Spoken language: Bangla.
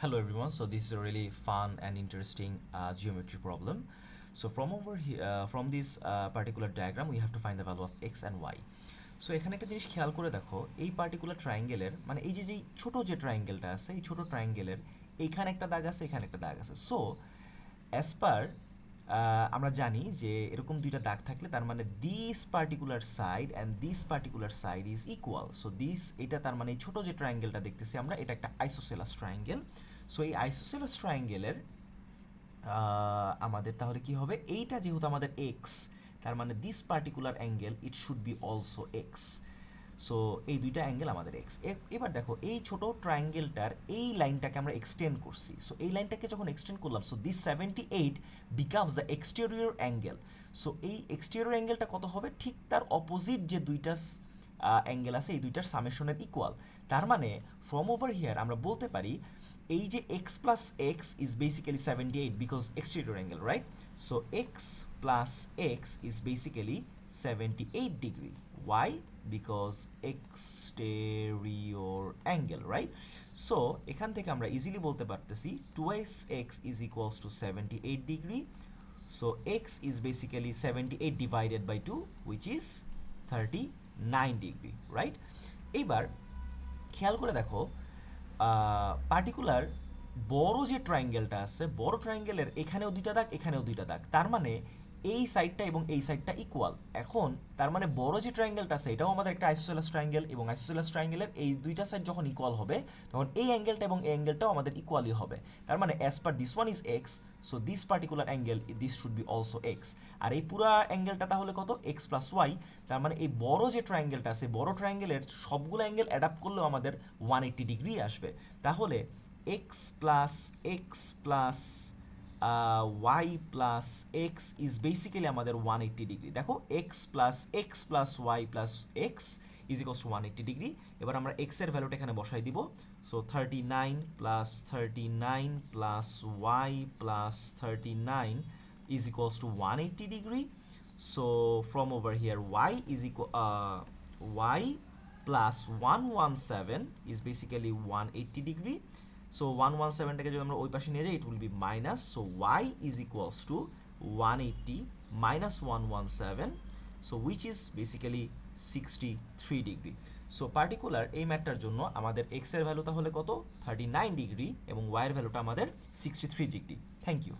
Hello everyone, so this is a really fun and interesting geometry problem. So from over here, from this particular diagram we have to find the value of x and y. So এখানে একটা জিনিস খেয়াল করে দেখো, এই পার্টিকুলার ট্রায়াঙ্গেলের মানে এই যে ছোট যে ট্রায়াঙ্গেলটা আছে, এই ছোট ট্রায়াঙ্গেলের এইখানে একটা দাগ আছে, এখানে একটা দাগ আছে। সো অ্যাজ পার আমরা জানি যে এরকম দুইটা দাগ থাকলে তার মানে this particular side and this particular side is equal. So this এটা তার মানে এই ছোটো যে ট্রায়াঙ্গেলটা দেখতেছি আমরা, এটা একটা আইসোসেলাস ট্রায়াঙ্গেল। সো এই আইসোসেলাস ট্রায়াঙ্গেলের আমাদের তাহলে কি হবে, এইটা যেহেতু আমাদের এক্স, তার মানে this particular angle it should be also x. So এই দুইটা অ্যাঙ্গেল আমাদের এক্স। এবার দেখো এই ছোট ট্রায়াঙ্গেলটার এই লাইনটাকে আমরা এক্সটেন্ড করছি। সো এই লাইনটাকে যখন এক্সটেন্ড করলাম, so this 78 becomes the exterior angle. So এই এক্সটেরিয়র অ্যাঙ্গেলটা কত হবে, ঠিক তার অপোজিট যে দুইটা অ্যাঙ্গেল আছে এই দুইটার সামেশনের ইকুয়াল। তার মানে ফ্রম ওভার হিয়ার আমরা বলতে পারি এই যে x plus x is basically 78 because exterior angle, right? So x plus x is basically 78 degree. Why? Because exterior angle, right? So এখান থেকে আমরা ইজিলি বলতে পারতেছি 2x is equals to 78 degree. So x is basically 78 divided by 2 which is 39 degree, right? এবার খেয়াল করে দেখো, পার্টিকুলার বড় যে ট্রায়াঙ্গেলটা আছে, বড় ট্রায়াঙ্গেলের এখানেও দুইটা দাগ, এখানেও দুইটা দাগ, তার মানে এই সাইডটা এবং এই সাইডটা ইকুয়াল। এখন তার মানে বড় যে ট্রায়াঙ্গেলটা আছে এটাও আমাদের একটা আইসোসেলাস ট্রায়াঙ্গেল, এবং আইসোসেলাস ট্রায়াঙ্গেলের এই দুইটা সাইড যখন ইকুয়াল হবে তখন এই অ্যাঙ্গেলটা এবং এই অ্যাঙ্গেলটাও আমাদের ইকুয়ালি হবে। তার মানে as per this one is X, so this particular angle this should be also X. আর এই পুরা অ্যাঙ্গেলটা তাহলে কত, এক্স প্লাস ওয়াই। তার মানে এই বড় যে ট্রায়াঙ্গেলটা আছে, বড় ট্রায়াঙ্গেলের সবগুলো অ্যাঙ্গেল অ্যাডাপ্ট করলেও আমাদের 180 ডিগ্রি আসবে। তাহলে x plus y plus x is basically আমাদের 180 ডিগ্রি। দেখো x plus y plus x is equal to 180 degree. এবার আমরা এক্সের ভ্যালুটা এখানে বসাই দিব। So 39 plus y plus 39 is equals to 180 degree. So from over here y plus 117 is basically 180 degree. So 117টাকে যদি আমরা ওই পাশে নিয়ে যাই, it will be minus. So y is equals to 180 minus 117, so which is basically 63 degree. So particular এই ম্যাটটার জন্য আমাদের এক্স এর ভ্যালু তাহলে কত, 39 ডিগ্রি, এবং ওয়াই এর ভ্যালুটা আমাদের 63 ডিগ্রি। Thank you.